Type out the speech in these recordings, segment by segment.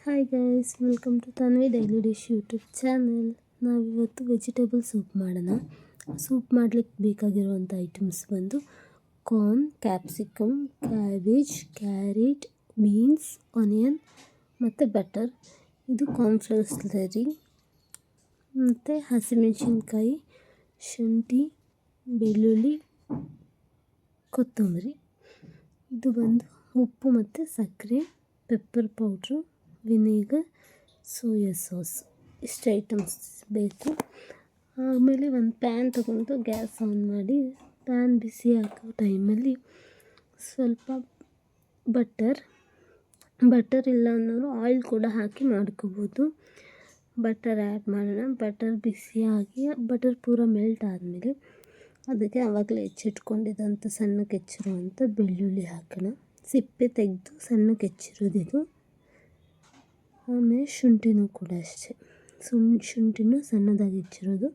Hi guys, welcome to Tanvi daily dish YouTube channel. ನಾವಿವತ್ತು vegetable soup ಮಾಡೋಣ. Soup ಮಾಡಲಿಕ್ಕೆ ಬೇಕಾಗಿರುವಂಥ ಐಟಮ್ಸ್ ಬಂದು corn, capsicum, cabbage, carrot, beans, onion ಮತ್ತು ಬಟರ್. ಇದು ಕಾರ್ನ್ಫ್ಲವರ್ ಸ್ಲರಿ ಮತ್ತು ಹಸಿಮೆಣಸಿನ್ಕಾಯಿ, ಶುಂಠಿ, ಬೆಳ್ಳುಳ್ಳಿ, ಕೊತ್ತಂಬರಿ. ಇದು ಬಂದು ಉಪ್ಪು ಮತ್ತು ಸಕ್ಕರೆ, pepper powder, vinegar, soya sauce. ಇಷ್ಟು ಐಟಮ್ಸ್ ಬೇಕು. ಆಮೇಲೆ ಒಂದು ಪ್ಯಾನ್ ತಗೊಂಡು ಗ್ಯಾಸ್ ಆನ್ ಮಾಡಿ ಪ್ಯಾನ್ ಬಿಸಿ ಹಾಕೋ ಟೈಮಲ್ಲಿ ಸ್ವಲ್ಪ ಬಟರ್ ಇಲ್ಲ ಅನ್ನೋರು ಆಯಿಲ್ ಕೂಡ ಹಾಕಿ ಮಾಡ್ಕೋಬೋದು. ಬಟರ್ ಆ್ಯಡ್ ಮಾಡೋಣ. ಬಟರ್ ಬಿಸಿಯಾಗಿ ಬಟರ್ ಪೂರ ಮೆಲ್ಟ್ ಆದಮೇಲೆ ಅದಕ್ಕೆ ಆವಾಗಲೇ ಹೆಚ್ಚಿಟ್ಕೊಂಡಿದ್ದಂಥ ಸಣ್ಣಕ್ಕೆ ಹೆಚ್ಚಿರುವಂಥ ಬೆಳ್ಳುಳ್ಳಿ ಹಾಕೋಣ. ಸಿಪ್ಪೆ ತೆಗೆದು ಸಣ್ಣಕ್ಕೆ ಹೆಚ್ಚಿರೋದಿದು. ಆಮೇಲೆ ಶುಂಠಿನೂ ಕೂಡ ಅಷ್ಟೇ, ಶುಂಠಿನೂ ಸಣ್ಣದಾಗಿ ಹೆಚ್ಚಿರೋದು,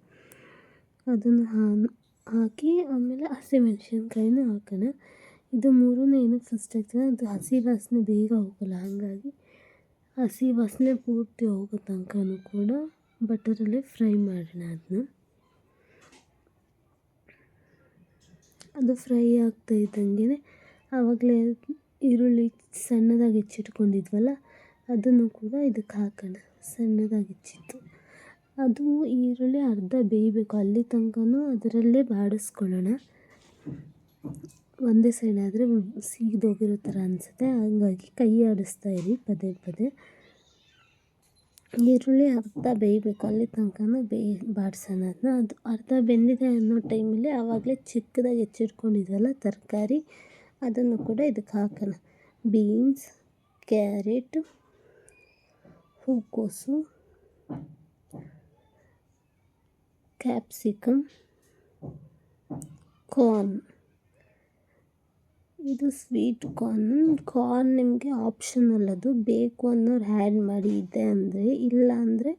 ಅದನ್ನು ಹಾಕಿ ಆಮೇಲೆ ಹಸಿಮೆಣಸಿನ್ಕಾಯಿನೂ ಹಾಕೋಣ. ಇದು ಮೂರೂ ಏನಕ್ಕೆ ಫಸ್ಟ್ ಹಾಕ್ತೀನಿ, ಅದು ಹಸಿ ವಾಸನೆ ಬೇಗ ಹೋಗಲ್ಲ. ಹಾಗಾಗಿ ಹಸಿ ವಾಸನೆ ಪೂರ್ತಿ ಹೋಗೋ ತನಕನೂ ಕೂಡ ಬಟರಲ್ಲೇ ಫ್ರೈ ಮಾಡೋಣ. ಅದು ಫ್ರೈ ಆಗ್ತಾ ಇದ್ದಂಗೆ ಆವಾಗಲೇ ಈರುಳ್ಳಿ ಸಣ್ಣದಾಗಿ ಹೆಚ್ಚಿಟ್ಕೊಂಡಿದ್ವಲ್ಲ ಅದನ್ನು ಕೂಡ ಇದಕ್ಕೆ ಹಾಕೋಣ. ಸಣ್ಣದಾಗಿ ಹೆಚ್ಚಿತ್ತು ಅದು ಈರುಳ್ಳಿ ಅರ್ಧ ಬೇಯಬೇಕು, ಅಲ್ಲಿ ತನಕನೂ ಅದರಲ್ಲೇ ಬಾಡಿಸ್ಕೊಳ್ಳೋಣ. ಒಂದೇ ಸೈಡ್ ಆದರೆ ಸೀದೋಗಿರೋ ಥರ ಅನಿಸುತ್ತೆ, ಹಾಗಾಗಿ ಕೈ ಆಡಿಸ್ತಾ ಇರಿ ಪದೇ ಪದೇ. ಈರುಳ್ಳಿ ಅರ್ಧ ಬೇಯಬೇಕು, ಅಲ್ಲಿ ತನಕನೂ ಬಾಡಿಸೋಣ ಅದನ್ನ. ಅದು ಅರ್ಧ ಬೆಂದಿದೆ ಅನ್ನೋ ಟೈಮಲ್ಲಿ ಆವಾಗಲೇ ಚಿಕ್ಕದಾಗಿ ಹೆಚ್ಚಿಟ್ಕೊಂಡಿದ್ವಲ್ಲ ತರಕಾರಿ, ಅದನ್ನು ಕೂಡ ಇದಕ್ಕೆ ಹಾಕೋಣ. ಬೀನ್ಸ್, ಕ್ಯಾರೆಟ್, ಹೂಕೋಸು, ಕ್ಯಾಪ್ಸಿಕಮ್, ಕಾರ್ನ್. ಇದು ಸ್ವೀಟ್ ಕಾರ್ನ್ ನಿಮಗೆ ಆಪ್ಷನಲ್, ಅದು ಬೇಕು ಅನ್ನೋರು ಆ್ಯಡ್ ಮಾಡಿ ಇದೆ ಅಂದರೆ. ಇಲ್ಲ ಅಂದರೆ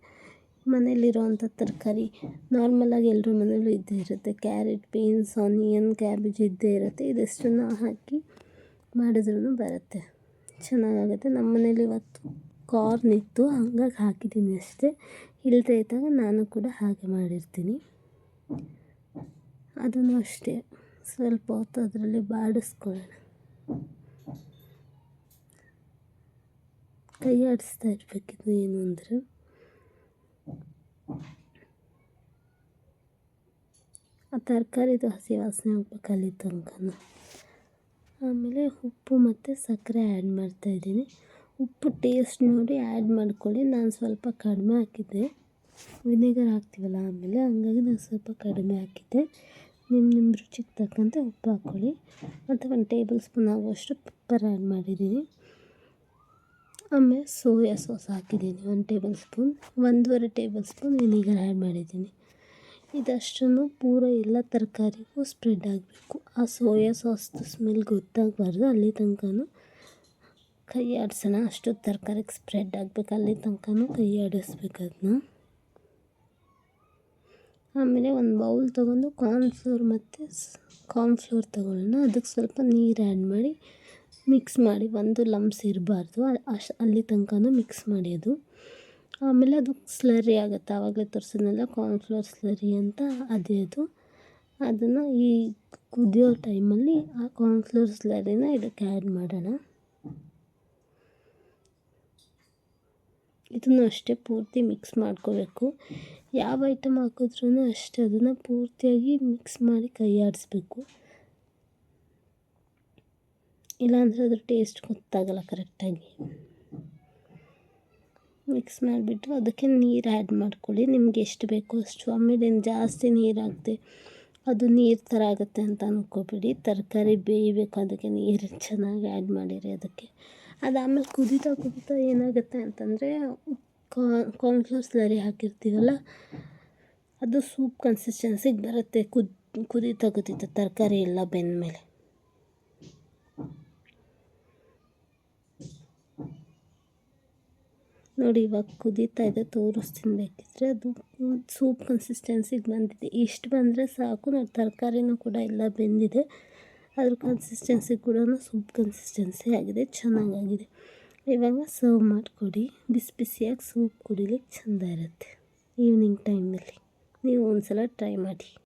ಮನೇಲಿರೋವಂಥ ತರಕಾರಿ ನಾರ್ಮಲಾಗಿ ಎಲ್ಲರ ಮನೇಲೂ ಇದ್ದೇ ಇರುತ್ತೆ. ಕ್ಯಾರೆಟ್, ಬೀನ್ಸ್, ಆನಿಯನ್, ಕ್ಯಾಬೇಜ್ ಇದ್ದೇ ಇರುತ್ತೆ. ಇದಷ್ಟನ್ನು ಹಾಕಿ ಮಾಡಿದ್ರೂ ಬರುತ್ತೆ, ಚೆನ್ನಾಗಾಗುತ್ತೆ. ನಮ್ಮ ಮನೇಲಿ ಇವತ್ತು ಕಾರ್ನ್ ಇತ್ತು, ಹಂಗಾಗಿ ಹಾಕಿದ್ದೀನಿ ಅಷ್ಟೇ. ಇಲ್ಲದೇ ಇದ್ದಾಗ ನಾನು ಕೂಡ ಹಾಗೆ ಮಾಡಿರ್ತೀನಿ. ಅದನ್ನು ಅಷ್ಟೇ ಸ್ವಲ್ಪ ಹೊತ್ತು ಅದರಲ್ಲಿ ಬಾಡಿಸ್ಕೊಳ್ಳೋಣ. ಕೈ ಆಡಿಸ್ತಾ ಇರಬೇಕಿದು, ಏನು ಅಂದರೆ ಆ ತರಕಾರಿದು ಹಸಿ ವಾಸನೆ ಹೋಗ್ಬೇಕು ಅಲ್ಲಿ ತನಕ. ಆಮೇಲೆ ಉಪ್ಪು ಮತ್ತು ಸಕ್ಕರೆ ಆ್ಯಡ್ ಮಾಡ್ತಾಯಿದ್ದೀನಿ. ಉಪ್ಪು ಟೇಸ್ಟ್ ನೋಡಿ ಆ್ಯಡ್ ಮಾಡ್ಕೊಳ್ಳಿ. ನಾನು ಸ್ವಲ್ಪ ಕಡಿಮೆ ಹಾಕಿದ್ದೆ, ವಿನೆಗರ್ ಹಾಕ್ತೀವಲ್ಲ ಆಮೇಲೆ, ಹಂಗಾಗಿ ನಾನು ಸ್ವಲ್ಪ ಕಡಿಮೆ ಹಾಕಿದ್ದೆ. ನಿಮ್ಮ ರುಚಿಗೆ ತಕ್ಕಂತೆ ಉಪ್ಪು ಹಾಕ್ಕೊಳ್ಳಿ. ಮತ್ತು 1 ಟೇಬಲ್ ಸ್ಪೂನ್ ಆಗುವಷ್ಟು ಪೆಪ್ಪರ್ ಆ್ಯಡ್ ಮಾಡಿದ್ದೀನಿ. ಆಮೇಲೆ ಸೋಯಾ ಸಾಸ್ ಹಾಕಿದ್ದೀನಿ 1 table spoon. 1.5 table spoon vinegar add ಮಾಡಿದ್ದೀನಿ. ಇದಷ್ಟನ್ನು ಪೂರ ಎಲ್ಲ ತರಕಾರಿಗೂ ಸ್ಪ್ರೆಡ್ ಆಗಬೇಕು. ಆ ಸೋಯಾ ಸಾಸ್ದು ಸ್ಮೆಲ್ ಗೊತ್ತಾಗಬಾರ್ದು, ಅಲ್ಲಿ ತನಕನೂ ಕೈ ಆಡಿಸೋಣ. ಅಷ್ಟು ತರಕಾರಿಗೆ ಸ್ಪ್ರೆಡ್ ಆಗಬೇಕು, ಅಲ್ಲಿ ತನಕನೂ ಕೈ ಆಡಿಸ್ಬೇಕು ಅದನ್ನ. ಆಮೇಲೆ ಒಂದು ಬೌಲ್ ತೊಗೊಂಡು ಕಾರ್ನ್ಫ್ಲೋರ್ ತೊಗೊಳ್ಳೋಣ. ಅದಕ್ಕೆ ಸ್ವಲ್ಪ ನೀರು ಆ್ಯಡ್ ಮಾಡಿ ಮಿಕ್ಸ್ ಮಾಡಿ, ಒಂದು ಲಂಪ್ಸ್ ಇರಬಾರ್ದು, ಅಲ್ಲಿ ತನಕನೂ ಮಿಕ್ಸ್ ಮಾಡಿ ಅದು. ಆಮೇಲೆ ಅದು ಸ್ಲರಿ ಆಗುತ್ತೆ, ಆವಾಗಲೇ ತೋರಿಸಿದ್ನಲ್ಲ ಕಾರ್ನ್ಫ್ಲವರ್ ಸ್ಲರಿ ಅಂತ, ಅದೇ ಅದು. ಅದನ್ನು ಈ ಕುದಿಯೋ ಟೈಮಲ್ಲಿ ಆ ಕಾರ್ನ್ಫ್ಲವರ್ ಸ್ಲರಿನ ಇದಕ್ಕೆ ಆ್ಯಡ್ ಮಾಡೋಣ. ಇದನ್ನು ಅಷ್ಟೇ ಪೂರ್ತಿ ಮಿಕ್ಸ್ ಮಾಡ್ಕೋಬೇಕು. ಯಾವ ಐಟಮ್ ಹಾಕಿದ್ರೂ ಅಷ್ಟೇ ಅದನ್ನು ಪೂರ್ತಿಯಾಗಿ ಮಿಕ್ಸ್ ಮಾಡಿ ಕೈ ಆಡಿಸ್ಬೇಕು, ಇಲ್ಲಾಂದರೆ ಅದ್ರ ಟೇಸ್ಟ್ ಗೊತ್ತಾಗಲ್ಲ ಕರೆಕ್ಟಾಗಿ. ಮಿಕ್ಸ್ ಮಾಡಿಬಿಟ್ಟು ಅದಕ್ಕೆ ನೀರು ಆ್ಯಡ್ ಮಾಡ್ಕೊಳ್ಳಿ, ನಿಮ್ಗೆ ಎಷ್ಟು ಬೇಕೋ ಅಷ್ಟು. ಆಮೇಲೆ ಜಾಸ್ತಿ ನೀರು ಹಾಕದೆ ಅದು ನೀರು ಥರ ಆಗುತ್ತೆ ಅಂತ ಅಂದ್ಕೊಬೇಡಿ. ತರಕಾರಿ ಬೇಯಬೇಕು, ಅದಕ್ಕೆ ನೀರು ಚೆನ್ನಾಗಿ ಆ್ಯಡ್ ಮಾಡಿರಿ ಅದಕ್ಕೆ. ಅದಾದಮೇಲೆ ಕುದೀತಾ ಏನಾಗುತ್ತೆ ಅಂತಂದರೆ, ಕಾರ್ನ್ಫ್ಲವರ್ ಸ್ಲರಿ ಹಾಕಿರ್ತೀವಲ್ಲ ಅದು ಸೂಪ್ ಕನ್ಸಿಸ್ಟೆನ್ಸಿಗೆ ಬರುತ್ತೆ. ಕುದೀತಾ ತರಕಾರಿ ಎಲ್ಲ ಬೆಂದಮೇಲೆ. ನೋಡಿ ಇವಾಗ ಕುದೀತಾ ಇದೆ, ತೋರಿಸ್ತೀನಿ ಬೇಕಿದ್ರೆ. ಅದು ಸೂಪ್ ಕನ್ಸಿಸ್ಟೆನ್ಸಿಗೆ ಬಂದಿದೆ. ಇಷ್ಟು ಬಂದರೆ ಸಾಕು. ನಾವು ತರಕಾರಿನೂ ಕೂಡ ಎಲ್ಲ ಬೆಂದಿದೆ, ಅದ್ರ ಕನ್ಸಿಸ್ಟೆನ್ಸಿ ಕೂಡ ಸೂಪ್ ಕನ್ಸಿಸ್ಟೆನ್ಸಿ ಆಗಿದೆ, ಚೆನ್ನಾಗಾಗಿದೆ. ಇವಾಗ ಸರ್ವ್ ಮಾಡಿಕೊಡಿ. ಬಿಸಿ ಬಿಸಿಯಾಗಿ ಸೂಪ್ ಕುಡಿಲಿಕ್ಕೆ ಚೆಂದ ಇರುತ್ತೆ ಈವ್ನಿಂಗ್ ಟೈಮಲ್ಲಿ. ನೀವು ಒಂದು ಸಲ ಟ್ರೈ ಮಾಡಿ.